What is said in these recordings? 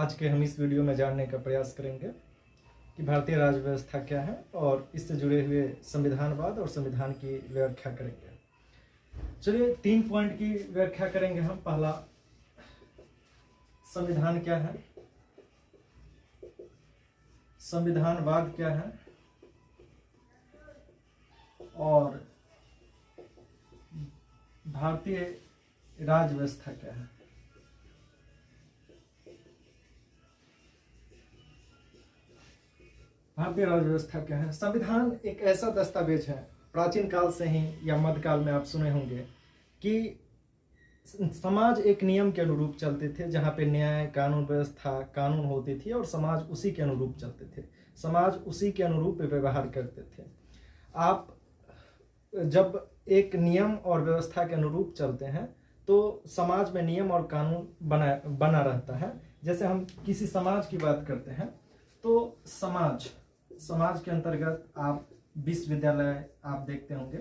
आज के हम इस वीडियो में जानने का प्रयास करेंगे कि भारतीय राज्य व्यवस्था क्या है और इससे जुड़े हुए संविधानवाद और संविधान की व्याख्या करेंगे। चलिए 3 पॉइंट की व्याख्या करेंगे हम। पहला, संविधान क्या है, संविधानवाद क्या है और भारतीय राज्य व्यवस्था क्या है। भारतीय राज्य व्यवस्था क्या है। संविधान एक ऐसा दस्तावेज है, प्राचीन काल से ही या मध्यकाल में आप सुने होंगे कि समाज एक नियम के अनुरूप चलते थे, जहाँ पे न्याय, कानून व्यवस्था, कानून होती थी और समाज उसी के अनुरूप चलते थे, समाज उसी के अनुरूप व्यवहार करते थे। आप जब एक नियम और व्यवस्था के अनुरूप चलते हैं तो समाज में नियम और कानून बना रहता है। जैसे हम किसी समाज की बात करते हैं तो समाज के अंतर्गत आप विश्वविद्यालय आप देखते होंगे,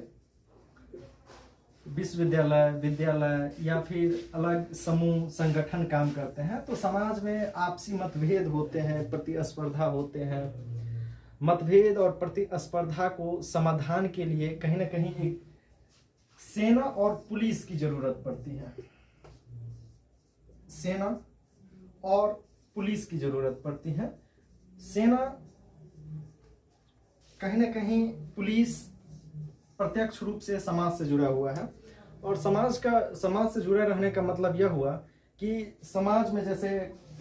विश्वविद्यालय, विद्यालय या फिर अलग समूह संगठन काम करते हैं। तो समाज में आपसी मतभेद होते हैं, प्रतिस्पर्धा होते हैं। मतभेद और प्रतिस्पर्धा को समाधान के लिए कहीं ना कहीं एक सेना और पुलिस की जरूरत पड़ती है। सेना और पुलिस की जरूरत पड़ती है। सेना कहीं ना कहीं, पुलिस प्रत्यक्ष रूप से समाज से जुड़ा हुआ है और समाज से जुड़े रहने का मतलब यह हुआ कि समाज में जैसे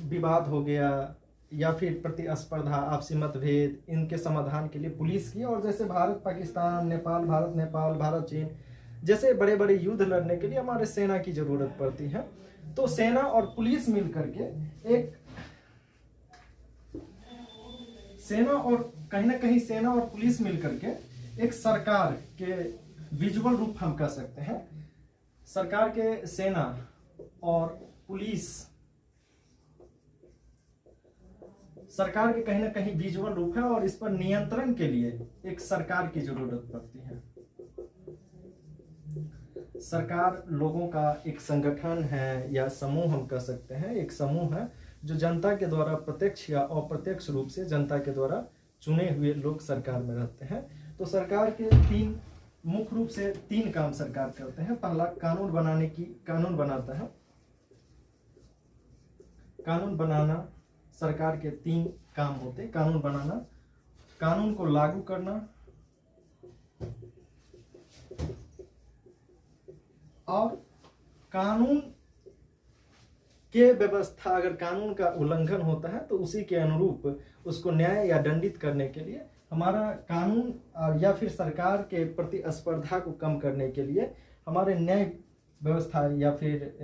विवाद हो गया या फिर प्रतिस्पर्धा, आपसी मतभेद, इनके समाधान के लिए पुलिस की, और जैसे भारत पाकिस्तान, नेपाल भारत नेपाल, भारत चीन जैसे बड़े बड़े युद्ध लड़ने के लिए हमारे सेना की जरूरत पड़ती है। तो सेना और पुलिस मिलकर के कहीं ना कहीं सेना और पुलिस मिलकर के एक सरकार के विजुअल रूप हम कह सकते हैं। सरकार के सेना और पुलिस सरकार के कहीं ना कहीं विजुअल रूप है और इस पर नियंत्रण के लिए एक सरकार की जरूरत पड़ती है। सरकार लोगों का एक संगठन है या समूह हम कह सकते हैं, एक समूह है जो जनता के द्वारा प्रत्यक्ष या अप्रत्यक्ष रूप से जनता के द्वारा चुने हुए लोग सरकार में रहते हैं। तो सरकार के मुख्य रूप से 3 काम सरकार करते हैं। पहला, कानून बनाता है। कानून बनाना सरकार के 3 काम होते हैं। कानून बनाना, कानून को लागू करना और कानून के व्यवस्था, अगर कानून का उल्लंघन होता है तो उसी के अनुरूप उसको न्याय या दंडित करने के लिए हमारा कानून, या फिर सरकार के प्रतिस्पर्धा को कम करने के लिए हमारे न्याय व्यवस्था या फिर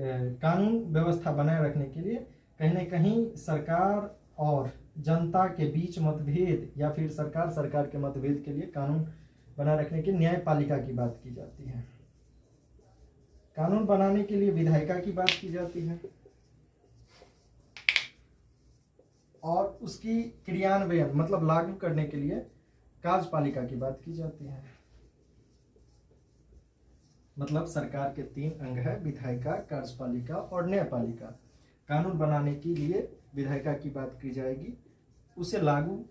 कानून व्यवस्था बनाए रखने के लिए कहीं ना कहीं सरकार और जनता के बीच मतभेद या फिर सरकार के मतभेद के लिए कानून बनाए रखने के न्यायपालिका की बात की जाती है। कानून बनाने के लिए विधायिका की बात की जाती है और उसकी क्रियान्वयन मतलब लागू करने के लिए कार्यपालिका की बात की जाती है। मतलब सरकार के 3 अंग है, विधायिका, कार्यपालिका और न्यायपालिका। कानून बनाने के लिए विधायिका की बात की जाएगी, उसे लागू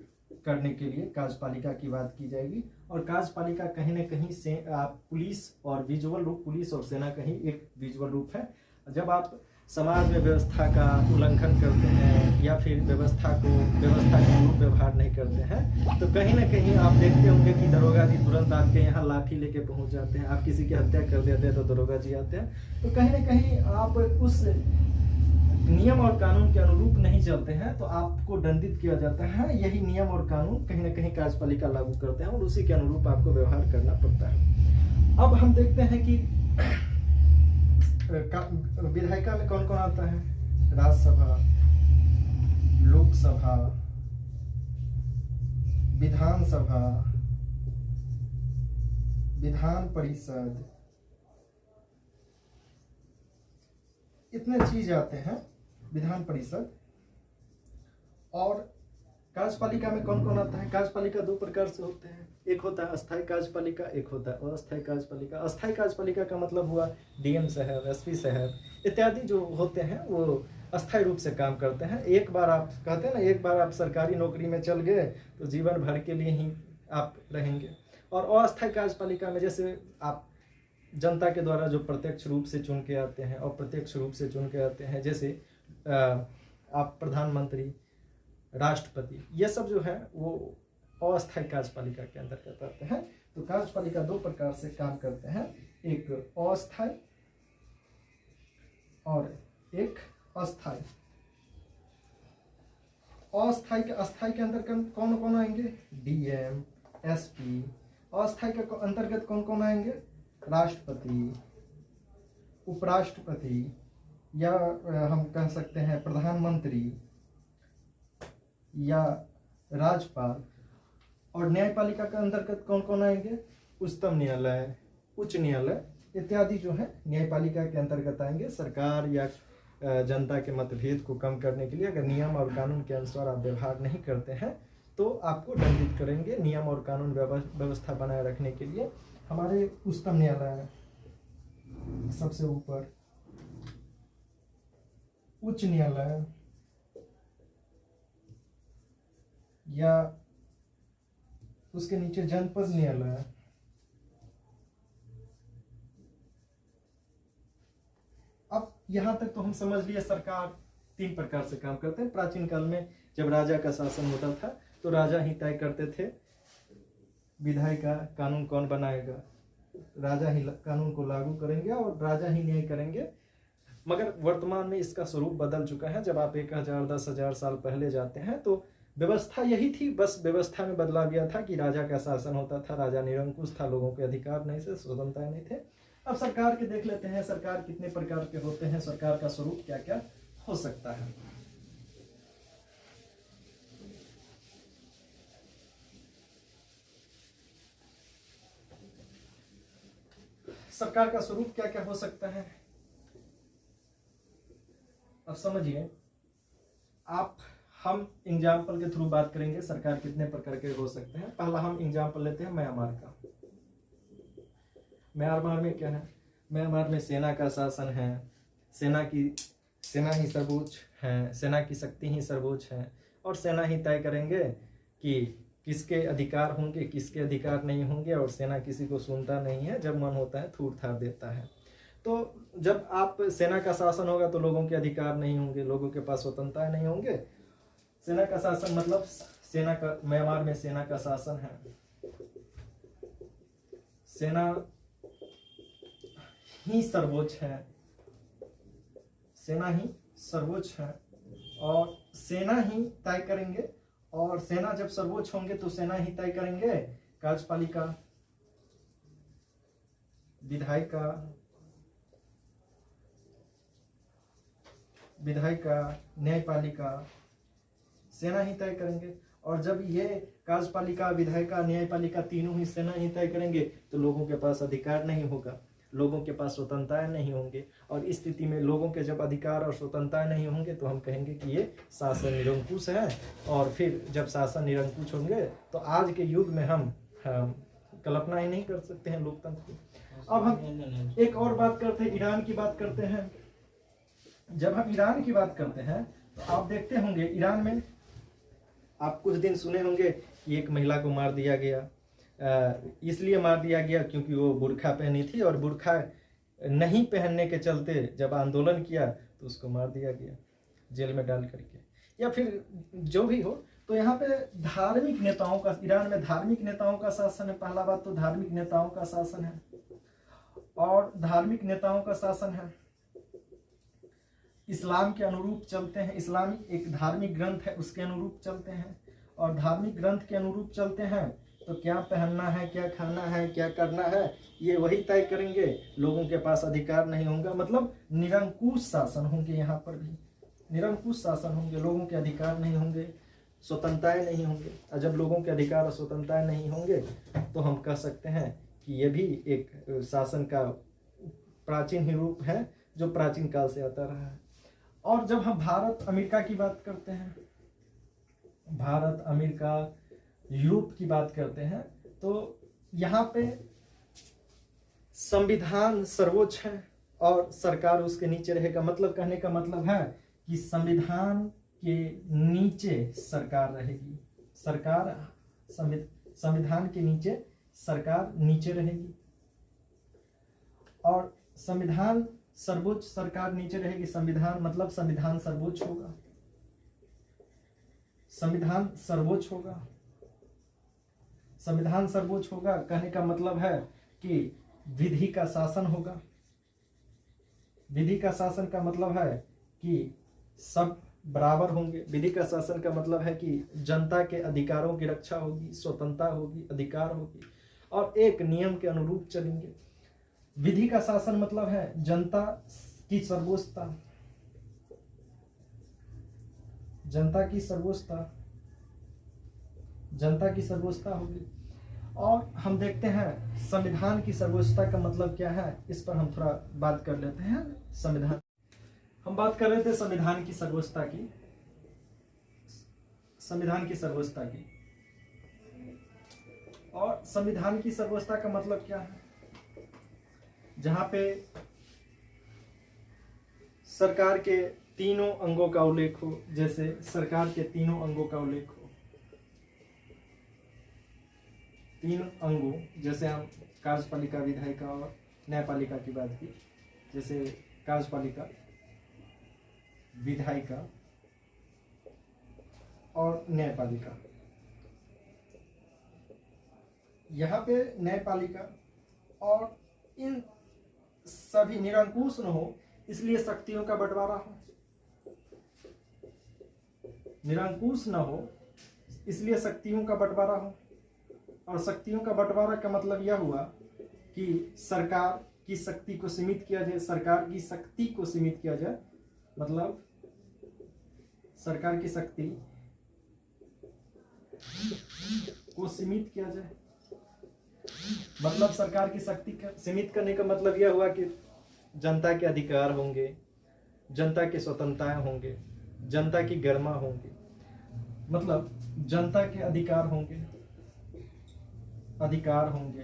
करने के लिए कार्यपालिका की बात की जाएगी और कार्यपालिका कहीं ना कहीं से पुलिस और विजुअल रूप, पुलिस और सेना कहीं एक विजुअल रूप है। जब आप समाज में व्यवस्था का उल्लंघन करते हैं या फिर व्यवस्था के अनुरूप व्यवहार नहीं करते हैं तो कहीं ना कहीं आप देखते होंगे कि दरोगा जी तुरंत आपके यहाँ लाठी लेके पहुंच जाते हैं। आप किसी की हत्या कर देते हैं तो दरोगा जी आते हैं। तो कहीं ना कहीं आप उस नियम और कानून के अनुरूप नहीं चलते हैं तो आपको दंडित किया जाता है। यही नियम और कानून कहीं ना कहीं कार्यपालिका लागू करते हैं और उसी के अनुरूप आपको व्यवहार करना पड़ता है। अब हम देखते हैं कि विधायिका में कौन कौन आता है। राज्यसभा, लोकसभा, विधानसभा, विधान परिषद, इतने चीज आते हैं। विधान परिषद और कार्यपालिका में कौन कौन आता है। कार्यपालिका 2 प्रकार से होते हैं, एक होता है अस्थायी कार्यपालिका, एक होता है अस्थायी कार्यपालिका। अस्थायी कार्यपालिका का मतलब हुआ डीएम साहब, एसपी साहब इत्यादि जो होते हैं वो अस्थायी रूप से काम करते हैं। एक बार आप कहते हैं ना, एक बार आप सरकारी नौकरी में चल गए तो जीवन भर के लिए ही आप रहेंगे। और अस्थायी कार्यपालिका में जैसे आप जनता के द्वारा जो प्रत्यक्ष रूप से चुन के आते हैं, अप्रत्यक्ष रूप से चुन के आते हैं, जैसे आप प्रधानमंत्री, राष्ट्रपति, ये सब जो है वो अस्थायी कार्यपालिका के अंतर्गत आते हैं। तो कार्यपालिका दो प्रकार से काम करते हैं, एक अस्थायी और एक अस्थायी। अस्थायी के अंतर्गत कौन कौन आएंगे? DM, SP. अस्थायी के अंतर्गत कौन कौन आएंगे? राष्ट्रपति, उपराष्ट्रपति, या हम कह सकते हैं प्रधानमंत्री या राज्यपाल। और न्यायपालिका के अंतर्गत कौन कौन आएंगे? उच्चतम न्यायालय, उच्च न्यायालय इत्यादि जो है न्यायपालिका के अंतर्गत आएंगे। सरकार या जनता के मतभेद को कम करने के लिए अगर नियम और कानून के अनुसार आप व्यवहार नहीं करते हैं तो आपको दंडित करेंगे। नियम और कानून व्यवस्था बनाए रखने के लिए हमारे उच्चतम न्यायालय सबसे ऊपर, उच्च न्यायालय या उसके नीचे जनपद न्यायालय, अब यहां तक तो हम समझ लिए सरकार तीन प्रकार से काम करते हैं। प्राचीन काल में जब राजा का शासन होता था तो राजा ही तय करते थे विधायी का कानून कौन बनाएगा, राजा ही कानून को लागू करेंगे और राजा ही न्याय करेंगे। मगर वर्तमान में इसका स्वरूप बदल चुका है। जब आप 1000 10,000 साल पहले जाते हैं तो व्यवस्था यही थी, बस व्यवस्था में बदलाव यह था कि राजा का शासन होता था, राजा निरंकुश था, लोगों के अधिकार नहीं थे, स्वतंत्रता नहीं थे। अब सरकार के देख लेते हैं, सरकार कितने प्रकार के होते हैं, सरकार का स्वरूप क्या क्या हो सकता है। सरकार का स्वरूप क्या क्या हो सकता है, अब समझिए आप। हम एग्जाम्पल के थ्रू बात करेंगे सरकार कितने प्रकार के हो सकते हैं। पहला हम एग्जाम्पल लेते हैं म्यांमार का। म्यांमार में क्या है? म्यांमार में सेना का शासन है, सेना ही सर्वोच्च है, सेना की शक्ति ही सर्वोच्च है और सेना ही तय करेंगे कि किसके अधिकार होंगे, किसके अधिकार नहीं होंगे। और सेना किसी को सुनता नहीं है, जब मन होता है थूट थार देता है। तो जब आप सेना का शासन होगा तो लोगों के अधिकार नहीं होंगे, लोगों के पास स्वतंत्रता नहीं होंगे। सेना का शासन मतलब सेना का, म्यांमार में सेना का शासन है, सेना ही सर्वोच्च है, सेना ही सर्वोच्च है और सेना ही तय करेंगे। और सेना जब सर्वोच्च होंगे तो सेना ही तय करेंगे कार्यपालिका, विधायिका, न्यायपालिका, सेना ही तय करेंगे। और जब ये कार्यपालिका, विधायिका, न्यायपालिका तीनों ही सेना ही तय करेंगे तो लोगों के पास अधिकार नहीं होगा, लोगों के पास स्वतंत्रताएं नहीं होंगे। और इस स्थिति में लोगों के जब अधिकार और स्वतंत्रताएं नहीं होंगे तो हम कहेंगे कि ये शासन निरंकुश है। और फिर जब शासन निरंकुश होंगे तो आज के युग में हम कल्पना ही नहीं कर सकते हैं लोकतंत्र की। अब हम एक और बात करते हैं, ईरान की बात करते हैं। जब हम ईरान की बात करते हैं तो आप देखते होंगे ईरान में आप कुछ दिन सुने होंगे कि एक महिला को मार दिया गया। इसलिए मार दिया गया क्योंकि वो बुर्खा पहनी थी और बुर्खा नहीं पहनने के चलते जब आंदोलन किया तो उसको मार दिया गया जेल में डाल करके, या फिर जो भी हो। तो यहाँ पे धार्मिक नेताओं का, ईरान में धार्मिक नेताओं का शासन है। पहला बात तो धार्मिक नेताओं का शासन है और धार्मिक नेताओं का शासन है, इस्लाम के अनुरूप चलते हैं। इस्लामिक एक धार्मिक ग्रंथ है, उसके अनुरूप चलते हैं। और धार्मिक ग्रंथ के अनुरूप चलते हैं तो क्या पहनना है, क्या खाना है, क्या करना है, ये वही तय करेंगे। लोगों के पास अधिकार नहीं होगा, मतलब निरंकुश शासन होंगे। यहाँ पर भी निरंकुश शासन होंगे, लोगों के अधिकार नहीं होंगे, स्वतंत्रताएं नहीं होंगे। और जब लोगों के अधिकार और स्वतंत्रताएं नहीं होंगे तो हम कह सकते हैं कि ये भी एक शासन का प्राचीन ही रूप है जो प्राचीन काल से आता रहा है। और जब हम भारत अमेरिका की बात करते हैं, भारत अमेरिका यूरोप की बात करते हैं तो यहाँ पे संविधान सर्वोच्च है और सरकार उसके नीचे रहेगा। मतलब कहने का मतलब है कि संविधान के नीचे सरकार रहेगी। संविधान के नीचे सरकार नीचे रहेगी, और संविधान सर्वोच्च, सरकार नीचे रहेगी। संविधान मतलब संविधान सर्वोच्च होगा, संविधान सर्वोच्च होगा। संविधान सर्वोच्च होगा कहने का मतलब है कि विधि का शासन होगा। विधि का शासन का मतलब है कि सब बराबर होंगे। विधि का शासन का मतलब है कि जनता के अधिकारों की रक्षा होगी, स्वतंत्रता होगी, अधिकार होगी, और एक नियम के अनुरूप चलेंगे। विधि का शासन मतलब है जनता की सर्वोच्चता, जनता की सर्वोच्चता, जनता की सर्वोच्चता होगी। और हम देखते हैं संविधान की सर्वोच्चता का मतलब क्या है, इस पर हम थोड़ा बात कर लेते हैं। संविधान, हम बात कर रहे थे संविधान की सर्वोच्चता की, संविधान की सर्वोच्चता की। और संविधान की सर्वोच्चता का मतलब क्या है, जहां पे सरकार के तीनों अंगों का उल्लेख हो। जैसे सरकार के तीनों अंगों का उल्लेख हो, तीन अंगों, जैसे हम कार्यपालिका, विधायिका और न्यायपालिका की बात की। जैसे कार्यपालिका, विधायिका और न्यायपालिका। यहाँ पे न्यायपालिका और इन सभी निरंकुश न हो, इसलिए शक्तियों का बंटवारा हो। निरंकुश न हो इसलिए शक्तियों का बंटवारा हो। और शक्तियों का बंटवारा का मतलब यह हुआ कि सरकार की शक्ति को सीमित किया जाए। सरकार की शक्ति को सीमित किया जाए, मतलब सरकार की शक्ति को सीमित किया जाए। मतलब सरकार की शक्ति का सीमित करने का मतलब यह हुआ कि जनता के अधिकार होंगे, जनता की स्वतंत्रता होंगे, जनता की गरिमा होंगी। मतलब जनता के अधिकार होंगे, अधिकार होंगे।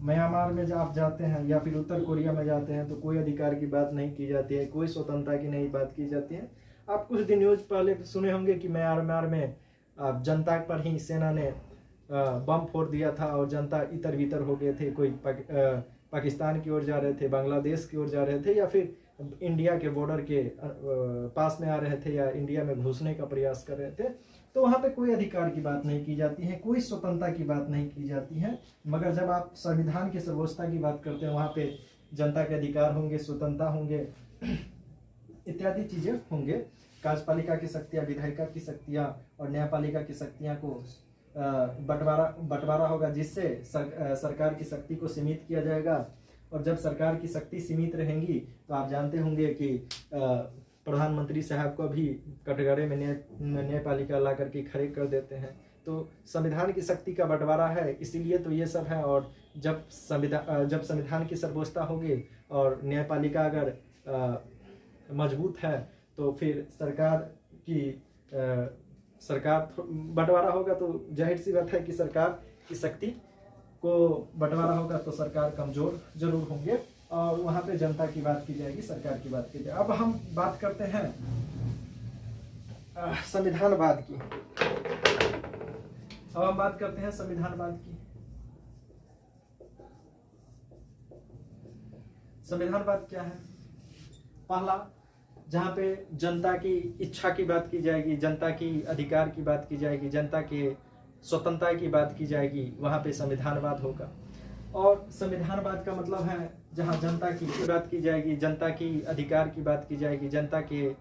म्यांमार में जब आप जाते हैं या फिर उत्तर कोरिया में जाते हैं तो कोई अधिकार की बात नहीं की जाती है, कोई स्वतंत्रता की नहीं बात की जाती है। आप कुछ दिन न्यूज पहले सुने होंगे कि म्यांमार में जनता पर ही सेना ने बम फोड़ दिया था और जनता इतर बितर हो गए थे। कोई पाकिस्तान की ओर जा रहे थे, बांग्लादेश की ओर जा रहे थे, या फिर इंडिया के बॉर्डर के पास में आ रहे थे, या इंडिया में घुसने का प्रयास कर रहे थे। तो वहाँ पे कोई अधिकार की बात नहीं की जाती है, कोई स्वतंत्रता की बात नहीं की जाती है। मगर जब आप संविधान की सर्वोच्चता की बात करते हैं, वहाँ पे जनता के अधिकार होंगे, स्वतंत्रता होंगे, इत्यादि चीजें होंगे। कार्यपालिका की शक्तियाँ, विधायिका की शक्तियाँ और न्यायपालिका की शक्तियाँ को बंटवारा होगा, जिससे सरकार की शक्ति को सीमित किया जाएगा। और जब सरकार की शक्ति सीमित रहेंगी तो आप जानते होंगे कि प्रधानमंत्री साहब को भी कटघरे में न्यायपालिका ला करके खड़े कर देते हैं। तो संविधान की शक्ति का बंटवारा है, इसीलिए तो ये सब है। और जब संविधान की सर्वोच्चता होगी और न्यायपालिका अगर मजबूत है तो फिर सरकार बंटवारा होगा, तो जाहिर सी बात है कि सरकार की शक्ति को बंटवारा होगा तो सरकार कमजोर जरूर होंगे, और वहां पे जनता की बात की जाएगी, सरकार की बात की जाएगी। अब हम बात करते हैं संविधानवाद की। अब हम बात करते हैं संविधानवाद की। संविधानवाद क्या है? पहला, जहाँ पे जनता की इच्छा की बात की जाएगी, जनता की अधिकार की बात की जाएगी, जनता के स्वतंत्रता की बात की जाएगी, वहाँ पे संविधानवाद होगा। और संविधानवाद का मतलब है जहाँ जनता की बात की जाएगी, जनता की अधिकार की बात की जाएगी, जनता के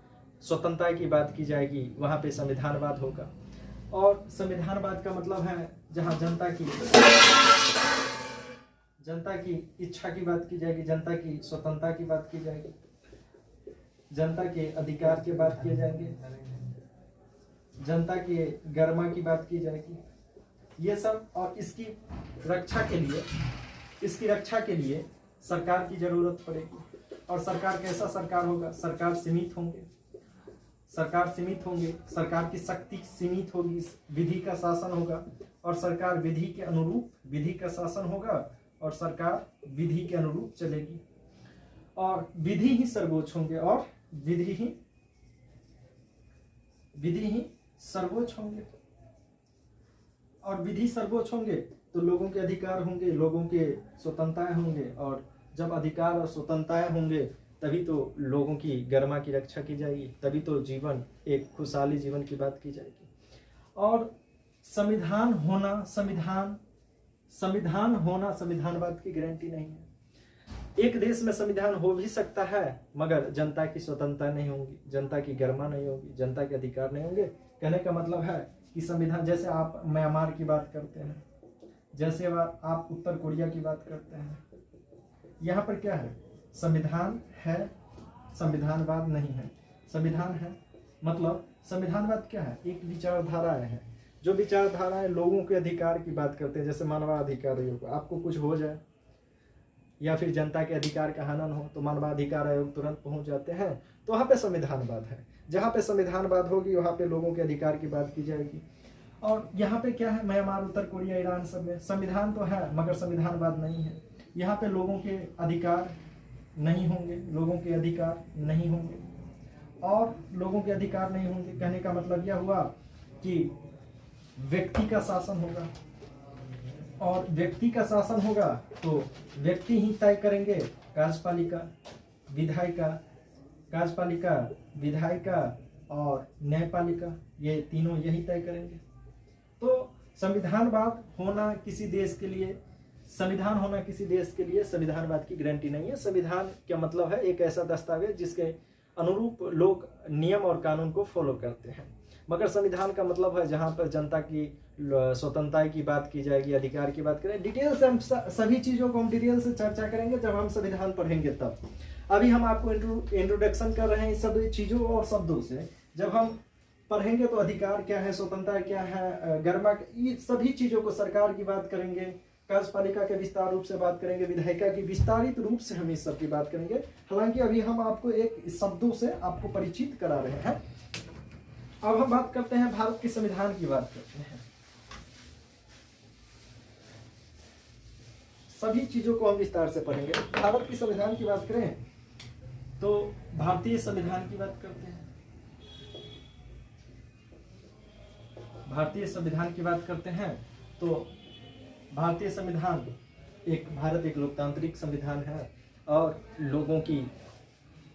स्वतंत्रता की बात की जाएगी, वहाँ पे संविधानवाद होगा। और संविधानवाद का मतलब है जहाँ जनता की इच्छा की बात की जाएगी, जनता की स्वतंत्रता की बात की जाएगी, जनता के अधिकार की बात किए जाएंगे, जनता के गरिमा की बात की जाएगी। ये सब, और इसकी रक्षा के लिए सरकार की जरूरत पड़ेगी। और सरकार कैसा सरकार होगा? सरकार सीमित होंगे, सरकार की शक्ति सीमित होगी, विधि का शासन होगा, और सरकार विधि के अनुरूप विधि का शासन होगा, और सरकार विधि के अनुरूप चलेगी, और विधि ही सर्वोच्च होंगे, और विधि ही विधि ही सर्वोच्च होंगे, और विधि सर्वोच्च होंगे तो लोगों के अधिकार होंगे, लोगों के स्वतंत्रताएं होंगे, और जब अधिकार और स्वतंत्रताएं होंगे तभी तो लोगों की गरिमा की रक्षा की जाएगी, तभी तो जीवन एक खुशहाली जीवन की बात की जाएगी। और संविधान होना संविधानवाद की गारंटी नहीं है। एक देश में संविधान हो भी सकता है मगर जनता की स्वतंत्रता नहीं होगी, जनता की गरिमा नहीं होगी, जनता के अधिकार नहीं होंगे। कहने का मतलब है कि संविधान, जैसे आप म्यांमार की बात करते हैं, जैसे आप उत्तर कोरिया की बात करते हैं, यहाँ पर क्या है, संविधान है, संविधानवाद नहीं है। संविधान है मतलब संविधानवाद क्या है, एक विचारधाराएं है, जो विचारधाराएं लोगों के अधिकार की बात करते हैं, जैसे मानवाधिकार आयोग, आपको कुछ हो जाए या फिर जनता के अधिकार का हनन हो तो मानवाधिकार आयोग तुरंत पहुंच जाते हैं, तो वहाँ पे संविधानवाद है। जहाँ पे संविधानवाद होगी वहाँ पे लोगों के अधिकार की बात की जाएगी। और यहाँ पे क्या है, म्यांमार, उत्तर कोरिया, ईरान, सब में संविधान तो है मगर संविधानवाद नहीं है। यहाँ पे लोगों के अधिकार नहीं होंगे, लोगों के अधिकार नहीं होंगे, और लोगों के अधिकार नहीं होंगे कहने का मतलब यह हुआ कि व्यक्ति का शासन होगा, और व्यक्ति का शासन होगा तो व्यक्ति ही तय करेंगे कार्यपालिका, विधायिका और न्यायपालिका, ये तीनों यही तय करेंगे। तो संविधानवाद होना किसी देश के लिए, संविधानवाद की गारंटी नहीं है। संविधान क्या मतलब है, एक ऐसा दस्तावेज जिसके अनुरूप लोग नियम और कानून को फॉलो करते हैं। मगर संविधान का मतलब है जहां पर जनता की स्वतंत्रता की बात की जाएगी, अधिकार की बात करें। डिटेल से हम सभी चीजों को हम डिटेल से चर्चा करेंगे जब हम संविधान पढ़ेंगे तब। अभी हम आपको इंट्रोडक्शन कर रहे हैं इस सब चीजों और शब्दों से। जब हम पढ़ेंगे तो अधिकार क्या है, स्वतंत्रता क्या है, गरिमा, ये सभी चीजों को, सरकार की बात करेंगे, कार्यपालिका के विस्तार रूप से बात करेंगे, विधायिका की विस्तारित रूप से हम इस सब की बात करेंगे। हालांकि अभी हम आपको एक शब्दों से आपको परिचित करा रहे हैं। अब हम बात करते हैं भारत के संविधान की बात करते हैं। सभी चीजों को हम विस्तार से पढ़ेंगे। भारत के संविधान की बात करें तो भारतीय संविधान की बात करते हैं। भारतीय संविधान की बात करते हैं तो भारतीय संविधान भारत एक लोकतांत्रिक संविधान है और लोगों की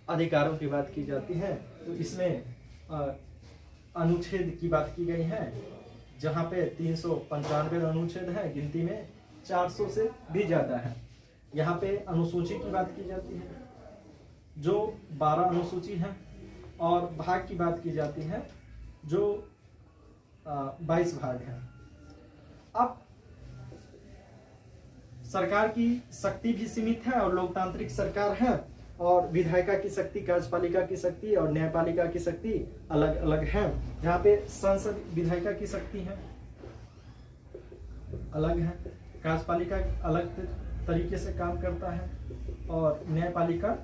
अधिकारों की बात की जाती है। तो इसमें अनुच्छेद की बात की गई है, जहाँ पे 395 अनुच्छेद है, गिनती में 400 से भी ज्यादा है। यहाँ पे अनुसूची की बात की जाती है जो 12 अनुसूची है, और भाग की बात की जाती है जो 22 भाग है। अब सरकार की शक्ति भी सीमित है और लोकतांत्रिक सरकार है, और विधायिका की शक्ति, कार्यपालिका की शक्ति और न्यायपालिका की शक्ति अलग अलग है। यहाँ पे संसद, विधायिका की शक्ति है अलग है, कार्यपालिका अलग तरीके से काम करता है और न्यायपालिका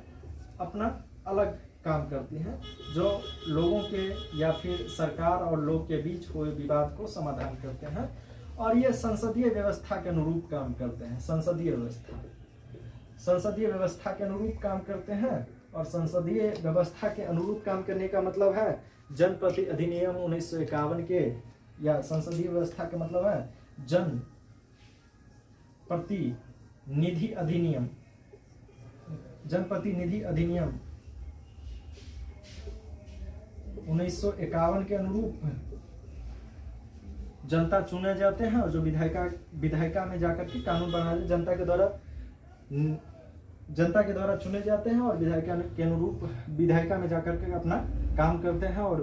अपना अलग काम करती है, जो लोगों के या फिर सरकार और लोग के बीच हुए विवाद को समाधान करते हैं। और ये संसदीय व्यवस्था के अनुरूप काम करते हैं। संसदीय व्यवस्था के अनुरूप काम करते हैं, और संसदीय व्यवस्था के अनुरूप काम करने का मतलब है जनप्रति अधिनियम 1951 के, या संसदीय व्यवस्था का मतलब है जन प्रतिनिधि अधिनियम, जनप्रतिनिधि अधिनियम 1951 के अनुरूप जनता चुने जाते हैं, और जो विधायिका में जाकर के कानून बनाने, जनता के द्वारा चुने जाते हैं, और विधायिका के अनुरूप विधायिका में जाकर के अपना काम करते हैं और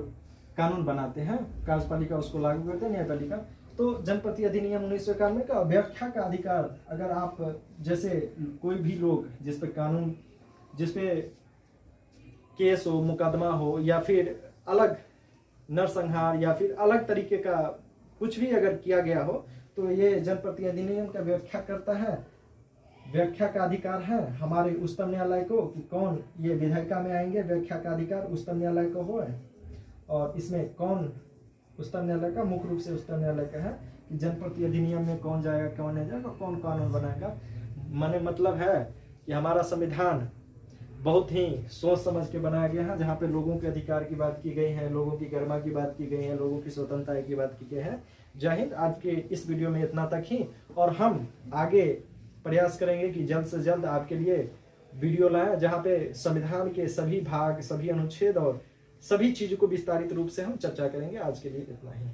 कानून बनाते हैं। कार्यपालिका उसको लागू करते हैं, न्यायपालिका। तो जनप्रति अधिनियम 1991 का व्याख्या का अधिकार, अगर आप जैसे कोई भी लोग जिस पे केस हो, मुकदमा हो, या फिर अलग नरसंहार या फिर अलग तरीके का कुछ भी अगर किया गया हो, तो ये जनप्रति अधिनियम का व्याख्या करता है। व्याख्या का अधिकार है हमारे उच्चतम न्यायालय को कि कौन ये विधायिका में आएंगे, व्याख्या का अधिकार उच्चतम न्यायालय को हो। और इसमें कौन उच्चतम न्यायालय का, मुख्य रूप से उच्चतम न्यायालय का है कि जनप्रति अधिनियम में कौन जाएगा, कौन नहीं जाएगा, कौन कानून बनाएगा। माने मतलब है कि हमारा संविधान बहुत ही सोच समझ के बनाया गया है, जहाँ पे लोगों के अधिकार की बात की गई है, लोगों की गरिमा की बात की गई है, लोगों की स्वतंत्रता की बात की गई है। जय हिंद। आज के इस वीडियो में इतना तक ही, और हम आगे प्रयास करेंगे कि जल्द से जल्द आपके लिए वीडियो लाएं, जहाँ पे संविधान के सभी भाग, सभी अनुच्छेद और सभी चीज़ों को विस्तारित रूप से हम चर्चा करेंगे। आज के लिए इतना ही।